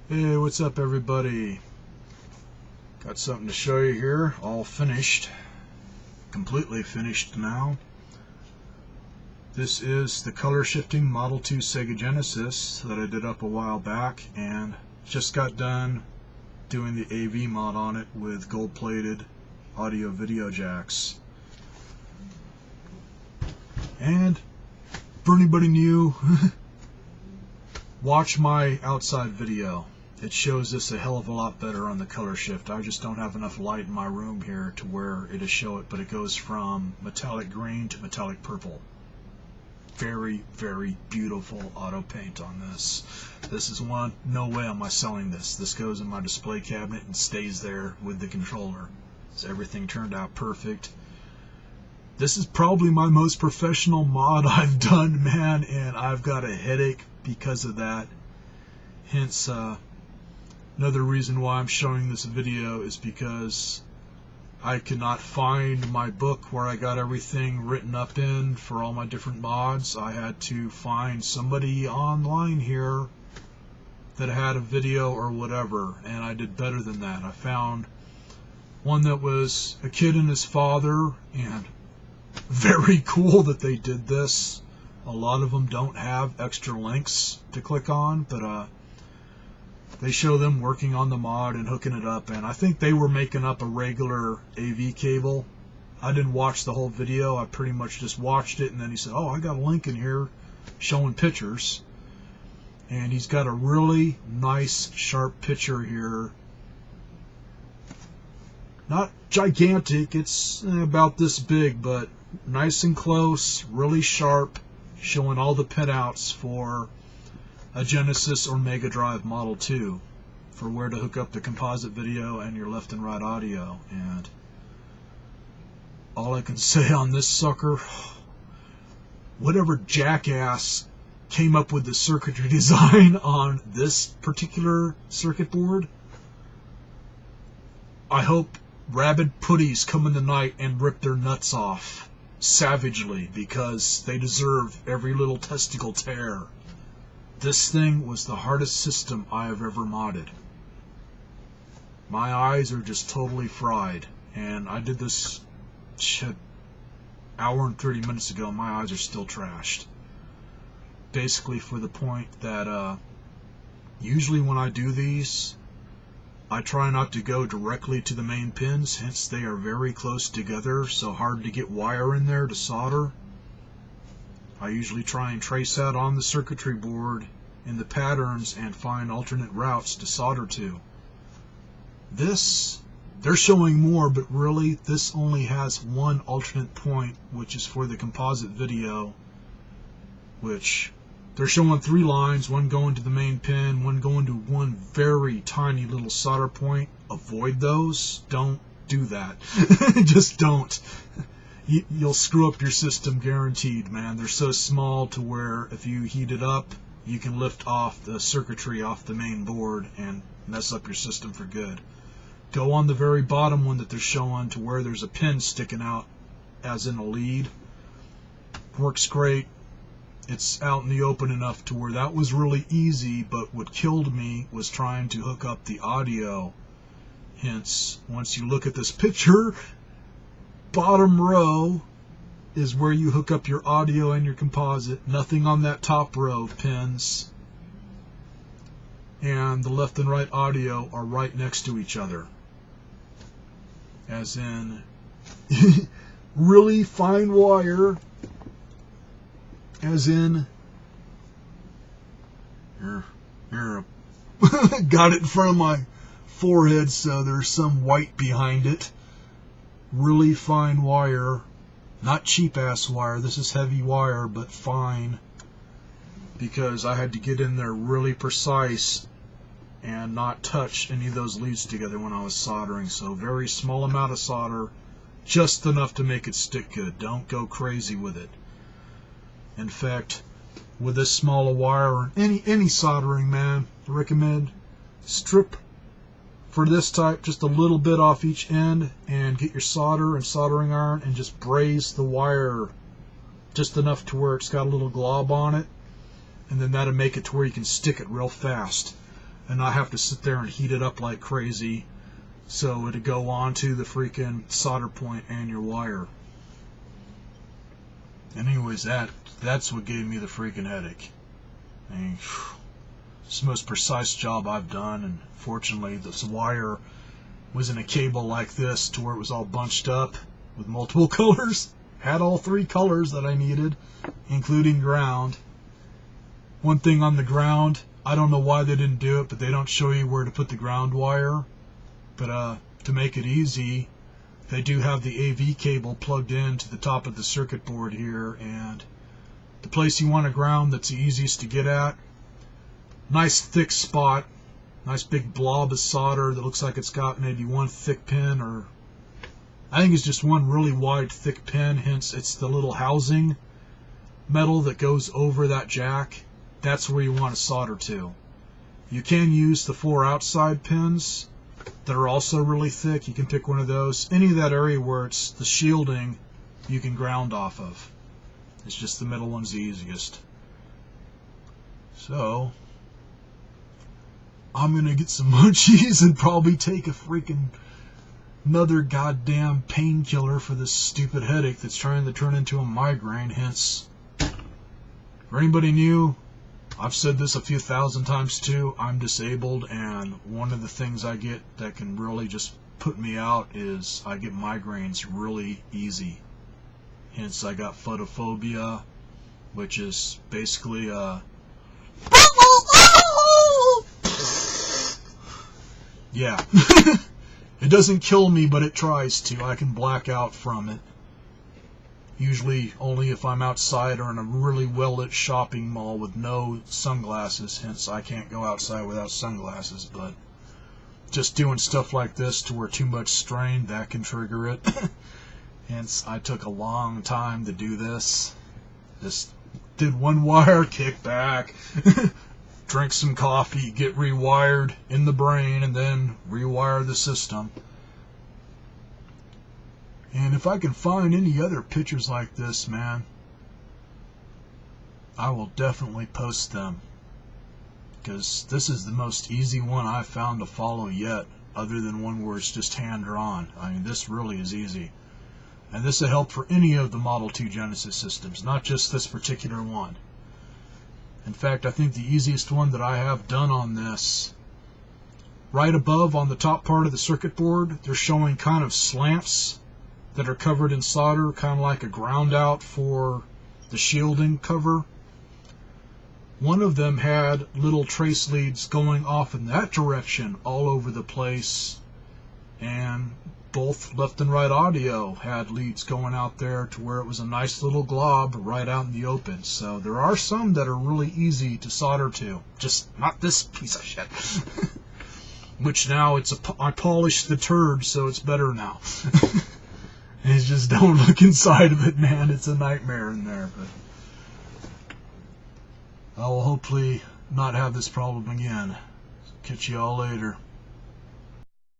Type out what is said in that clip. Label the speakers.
Speaker 1: Hey, what's up everybody? Got something to show you here, all finished, completely finished now. This is the color shifting Model 2 Sega Genesis that I did up a while back, and just got done doing the AV mod on it with gold-plated audio video jacks. And for anybody new, watch my outside video. It shows this a hell of a lot better on the color shift. I just don't have enough light in my room here to where it'll show it, but it goes from metallic green to metallic purple. Very, very beautiful auto paint on this. This is one, no way am I selling this. This goes in my display cabinet and stays there with the controller. So everything turned out perfect. This is probably my most professional mod I've done, man, and I've got a headache because of that. Hence, another reason why I'm showing this video is because I could not find my book where I got everything written up in for all my different mods. I had to find somebody online here that had a video or whatever, and I did better than that. I found one that was a kid and his father, and very cool that they did this. A lot of them don't have extra links to click on, but they show them working on the mod and hooking it up, and I think they were making up a regular AV cable. I didn't watch the whole video. I pretty much just watched it, and then he said, oh, I got a link in here showing pictures, and he's got a really nice sharp picture here. Not gigantic, it's about this big, but nice and close, really sharp, showing all the pinouts for a Genesis or Mega Drive Model 2 for where to hook up the composite video and your left and right audio. And all I can say on this sucker, whatever jackass came up with the circuitry design on this particular circuit board, I hope rabid putties come in the night and rip their nuts off savagely, because they deserve every little testicle tear. This thing was the hardest system I have ever modded. My eyes are just totally fried, and I did this shit hour and 30 minutes ago. My eyes are still trashed. Basically for the point that usually when I do these, I try not to go directly to the main pins, hence they are very close together, so hard to get wire in there to solder. I usually try and trace out on the circuitry board in the patterns and find alternate routes to solder to. This, they're showing more, but really this only has one alternate point, which is for the composite video, which they're showing 3 lines, one going to the main pin, one going to one very tiny little solder point. Avoid those. Don't do that. Just don't. You'll screw up your system guaranteed, man. They're so small to where if you heat it up, you can lift off the circuitry off the main board and mess up your system for good. Go on the very bottom one that they're showing to where there's a pin sticking out as in a lead. Works great. It's out in the open enough to where that was really easy, but what killed me was trying to hook up the audio. Hence, once you look at this picture, bottom row is where you hook up your audio and your composite. Nothing on that top row of pins. And the left and right audio are right next to each other. As in, really fine wire. As in, here, got it in front of my forehead, so there's some white behind it. Really fine wire, not cheap ass wire. This is heavy wire, but fine, because I had to get in there really precise and not touch any of those leads together when I was soldering. So very small amount of solder, just enough to make it stick good. Don't go crazy with it. In fact, with this small a wire or any soldering, man, I recommend strip for this type just a little bit off each end and get your solder and soldering iron and just braze the wire just enough to where it's got a little glob on it, and then that'll make it to where you can stick it real fast. and I have to sit there and heat it up like crazy so it'd go onto the freaking solder point and your wire. And anyways, that's what gave me the freaking headache. I mean, it's the most precise job I've done, and fortunately this wire was in a cable like this to where it was all bunched up with multiple colors. Had all 3 colors that I needed, including ground. One thing on the ground, I don't know why they didn't do it, but they don't show you where to put the ground wire. But to make it easy, they do have the AV cable plugged into the top of the circuit board here, and the place you want to ground that's the easiest to get at, nice thick spot, nice big blob of solder that looks like it's got maybe one thick pin, or I think it's just one really wide thick pin, hence it's the little housing metal that goes over that jack. That's where you want to solder to. You can use the 4 outside pins that are also really thick. You can pick one of those. Any of that area where it's the shielding, you can ground off of. It's just the middle one's the easiest. So, I'm going to get some munchies and probably take a freaking another goddamn painkiller for this stupid headache that's trying to turn into a migraine. Hence, for anybody new, I've said this a few thousand times too, I'm disabled, and one of the things I get that can really just put me out is I get migraines really easy. Hence I got photophobia, which is basically yeah. It doesn't kill me, but it tries to. I can black out from it. Usually only if I'm outside or in a really well-lit shopping mall with no sunglasses. Hence, I can't go outside without sunglasses. But just doing stuff like this to where too much strain, that can trigger it. Hence, I took a long time to do this. Just did one wire, kick back, drink some coffee, get rewired in the brain, and then rewire the system. And if I can find any other pictures like this, man, I will definitely post them. Because this is the most easy one I've found to follow yet, other than one where it's just hand-drawn. I mean, this really is easy. And this will help for any of the Model 2 Genesis systems, not just this particular one. In fact, I think the easiest one that I have done on this, right above on the top part of the circuit board, they're showing kind of slants that are covered in solder, kind of like a ground out for the shielding cover. One of them had little trace leads going off in that direction all over the place, and both left and right audio had leads going out there to where it was a nice little glob right out in the open. So there are some that are really easy to solder to, just not this piece of shit. Which now I polished the turd, so it's better now. It's just, don't look inside of it, man. It's a nightmare in there. But I will hopefully not have this problem again. Catch you all later.